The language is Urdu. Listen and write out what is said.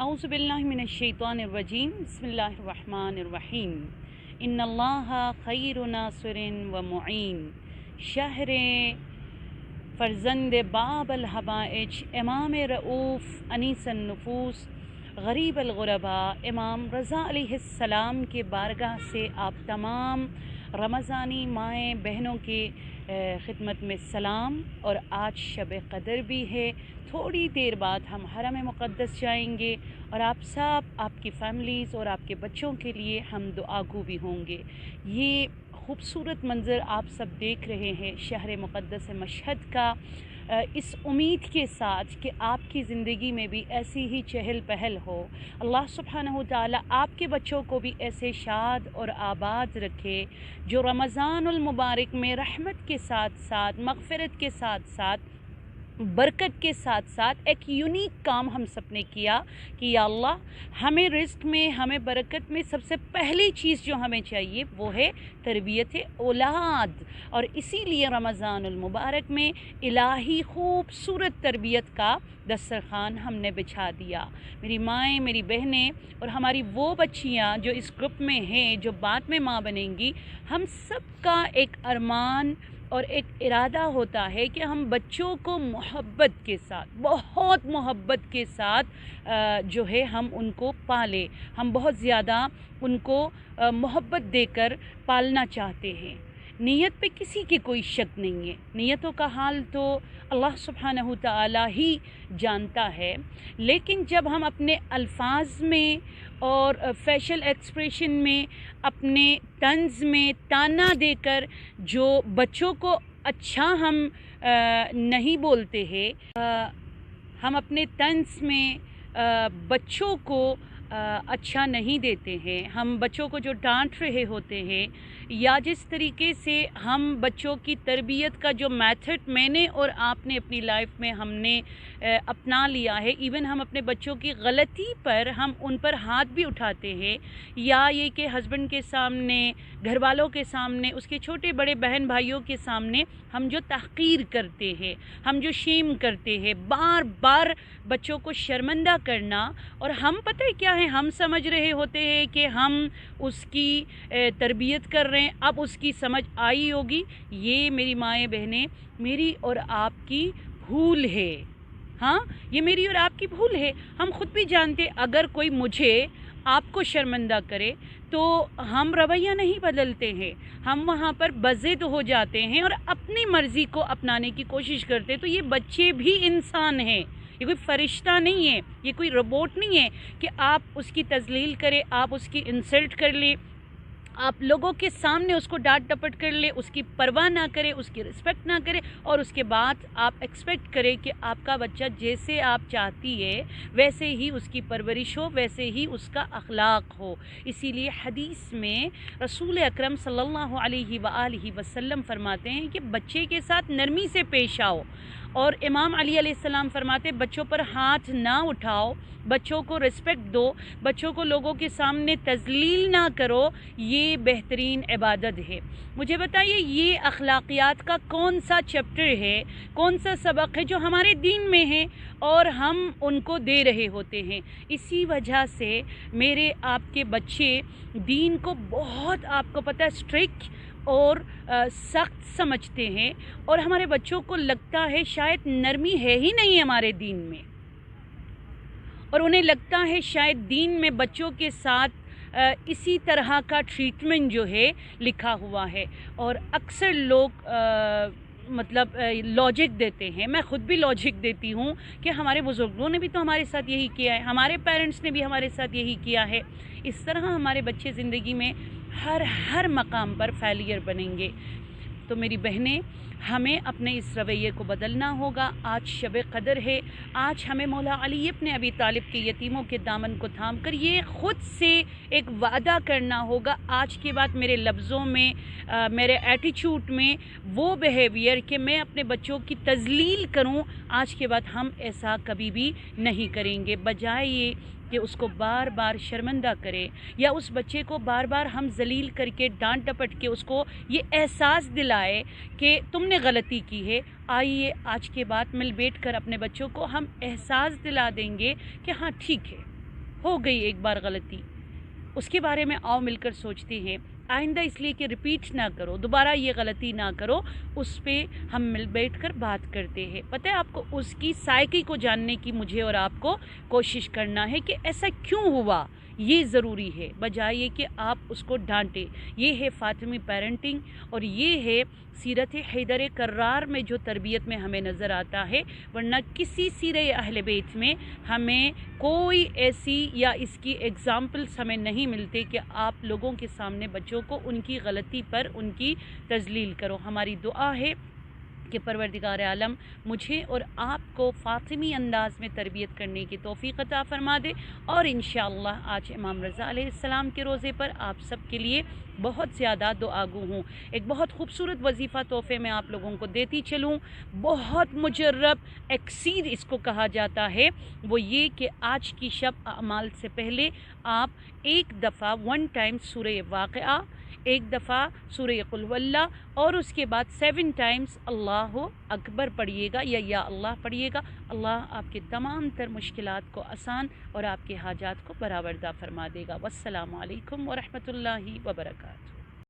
اعوذ باللہ من الشیطان الرجیم بسم اللہ الرحمن الرحیم ان اللہ خیر ناصر و معین شہر فرزند باب الحبائج امام رؤوف انیس النفوس غریب الغرباء امام رضا علیہ السلام کے بارگاہ سے آپ تمام رمضانی مائیں بہنوں کے خدمت میں سلام۔ اور آج شب قدر بھی ہے، تھوڑی دیر بعد ہم حرم مقدس جائیں گے اور آپ سب، آپ کی فیملیز اور آپ کے بچوں کے لیے ہم دعا گو بھی ہوں گے۔ یہ خوبصورت منظر آپ سب دیکھ رہے ہیں شہر مقدس مشہد کا، اس امید کے ساتھ کہ آپ کی زندگی میں بھی ایسی ہی چہل پہل ہو۔ اللہ سبحانہ وتعالی آپ کے بچوں کو بھی ایسے شاد اور آباد رکھے جو رمضان المبارک میں رحمت کے ساتھ ساتھ، مغفرت کے ساتھ ساتھ، برکت کے ساتھ ساتھ ایک یونیک کام ہم سب نے کیا کہ یا اللہ ہمیں رزق میں، ہمیں برکت میں سب سے پہلی چیز جو ہمیں چاہیے وہ ہے تربیت اولاد، اور اسی لیے رمضان المبارک میں الہی خوبصورت تربیت کا دسترخوان ہم نے بچھا دیا۔ میری مائیں، میری بہنیں اور ہماری وہ بچیاں جو اس گروپ میں ہیں، جو بعد میں ماں بنیں گی، ہم سب کا ایک ارمان اور ایک ارادہ ہوتا ہے کہ ہم بچوں کو محبت کے ساتھ، بہت محبت کے ساتھ جو ہے ہم ان کو پالیں، ہم بہت زیادہ ان کو محبت دے کر پالنا چاہتے ہیں۔ نیت پہ کسی کی کوئی شک نہیں ہے، نیتوں کا حال تو اللہ سبحانہ وتعالی ہی جانتا ہے، لیکن جب ہم اپنے الفاظ میں اور فیشل ایکسپریشن میں، اپنے طنز میں تانا دے کر جو بچوں کو اچھا ہم نہیں بولتے ہیں، ہم اپنے طنز میں بچوں کو اچھا نہیں دیتے ہیں، ہم بچوں کو جو ڈانٹ رہے ہوتے ہیں، یا جس طریقے سے ہم بچوں کی تربیت کا جو میتھڈ میں نے اور آپ نے اپنی لائف میں ہم نے اپنا لیا ہے، ایون ہم اپنے بچوں کی غلطی پر ہم ان پر ہاتھ بھی اٹھاتے ہیں، یا یہ کہ ہسبینڈ کے سامنے، گھر والوں کے سامنے، اس کے چھوٹے بڑے بہن بھائیوں کے سامنے ہم جو تحقیر کرتے ہیں، ہم جو شیم کرتے ہیں، بار بار بچوں کو شرمندہ کرنا، اور ہم پتہ ہے کیا ہے، ہم سمجھ رہے ہوتے ہیں کہ ہم اس کی تربیت کر رہے ہیں، اب اس کی سمجھ آئی ہوگی۔ یہ میری مائیں بہنیں، میری اور آپ کی بھول ہے، ہاں یہ میری اور آپ کی بھول ہے۔ ہم خود بھی جانتے اگر کوئی مجھے، آپ کو شرمندہ کرے تو ہم رویہ نہیں بدلتے ہیں، ہم وہاں پر بضد ہو جاتے ہیں اور اپنی مرضی کو اپنانے کی کوشش کرتے ہیں۔ تو یہ بچے بھی انسان ہیں، یہ کوئی فرشتہ نہیں ہے، یہ کوئی روبوٹ نہیں ہے کہ آپ اس کی تذلیل کرے، آپ اس کی انسلٹ کر لیں، آپ لوگوں کے سامنے اس کو ڈانٹ ڈپٹ کر لے، اس کی پرواہ نہ کرے، اس کی رسپیکٹ نہ کرے، اور اس کے بعد آپ ایکسپیکٹ کریں کہ آپ کا بچہ جیسے آپ چاہتی ہے ویسے ہی اس کی پرورش ہو، ویسے ہی اس کا اخلاق ہو۔ اسی لیے حدیث میں رسول اکرم صلی اللہ علیہ وآلہ وسلم فرماتے ہیں کہ بچے کے ساتھ نرمی سے پیش آؤ، اور امام علی علیہ السلام فرماتے بچوں پر ہاتھ نہ اٹھاؤ، بچوں کو رسپیکٹ دو، بچوں کو لوگوں کے سامنے تذلیل نہ کرو، یہ بہترین عبادت ہے۔ مجھے بتائیے یہ اخلاقیات کا کون سا چیپٹر ہے، کون سا سبق ہے جو ہمارے دین میں ہے اور ہم ان کو دے رہے ہوتے ہیں؟ اسی وجہ سے میرے آپ کے بچے دین کو بہت، آپ کو پتہ ہے، اسٹرکٹ اور سخت سمجھتے ہیں، اور ہمارے بچوں کو لگتا ہے شاید نرمی ہے ہی نہیں ہمارے دین میں، اور انہیں لگتا ہے شاید دین میں بچوں کے ساتھ اسی طرح کا ٹریٹمنٹ جو ہے لکھا ہوا ہے۔ اور اکثر لوگ مطلب لاجک دیتے ہیں، میں خود بھی لاجک دیتی ہوں کہ ہمارے بزرگوں نے بھی تو ہمارے ساتھ یہی کیا ہے، ہمارے پیرنٹس نے بھی ہمارے ساتھ یہی کیا ہے۔ اس طرح ہمارے بچے زندگی میں ہر مقام پر فیلئر بنیں گے۔ تو میری بہنیں، ہمیں اپنے اس رویے کو بدلنا ہوگا۔ آج شب قدر ہے، آج ہمیں مولا علی ابن ابی طالب کے یتیموں کے دامن کو تھام کر یہ خود سے ایک وعدہ کرنا ہوگا، آج کے بعد میرے لفظوں میں، میرے ایٹیچیوڈ میں وہ بیہیویئر کہ میں اپنے بچوں کی تذلیل کروں، آج کے بعد ہم ایسا کبھی بھی نہیں کریں گے۔ بجائے یہ کہ اس کو بار بار شرمندہ کرے، یا اس بچے کو بار بار ہم ذلیل کر کے ڈانٹ ڈپٹ کے اس کو یہ احساس دلائے کہ تم نے غلطی کی ہے، آئیے آج کے بعد مل بیٹھ کر اپنے بچوں کو ہم احساس دلا دیں گے کہ ہاں ٹھیک ہے، ہو گئی ایک بار غلطی، اس کے بارے میں آؤ مل کر سوچتے ہیں، آئندہ اس لیے کہ ریپیٹ نہ کرو، دوبارہ یہ غلطی نہ کرو، اس پہ ہم مل بیٹھ کر بات کرتے ہیں۔ پتہ ہے آپ کو اس کی سائیکی کو جاننے کی مجھے اور آپ کو کوشش کرنا ہے کہ ایسا کیوں ہوا، یہ ضروری ہے، بجائے کہ آپ اس کو ڈانٹیں۔ یہ ہے فاطمی پیرنٹنگ، اور یہ ہے سیرت حیدر کرار میں جو تربیت میں ہمیں نظر آتا ہے، ورنہ کسی سیرہ اہل بیت میں ہمیں کوئی ایسی یا اس کی ایگزامپلس ہمیں نہیں ملتے کہ آپ لوگوں کے سامنے بچوں کو ان کی غلطی پر ان کی تذلیل کرو۔ ہماری دعا ہے کہ پروردگار عالم مجھے اور آپ کو فاطمی انداز میں تربیت کرنے کی توفیق عطا فرما دے، اور انشاءاللہ آج امام رضا علیہ السلام کے روزے پر آپ سب کے لیے بہت زیادہ دعا گو ہوں۔ ایک بہت خوبصورت وظیفہ تحفے میں آپ لوگوں کو دیتی چلوں، بہت مجرب ایکسید اس کو کہا جاتا ہے، وہ یہ کہ آج کی شب اعمال سے پہلے آپ ایک دفعہ 1 ٹائم سورہ واقعہ، ایک دفعہ سورہ قل هو اللہ، اور اس کے بعد 7 ٹائمز اللہ اکبر پڑھیے گا یا اللہ پڑھیے گا۔ اللہ آپ کے تمام تر مشکلات کو آسان اور آپ کے حاجات کو برآوردہ فرما دے گا۔ والسلام علیکم ورحمۃ اللہ وبرکاتہ۔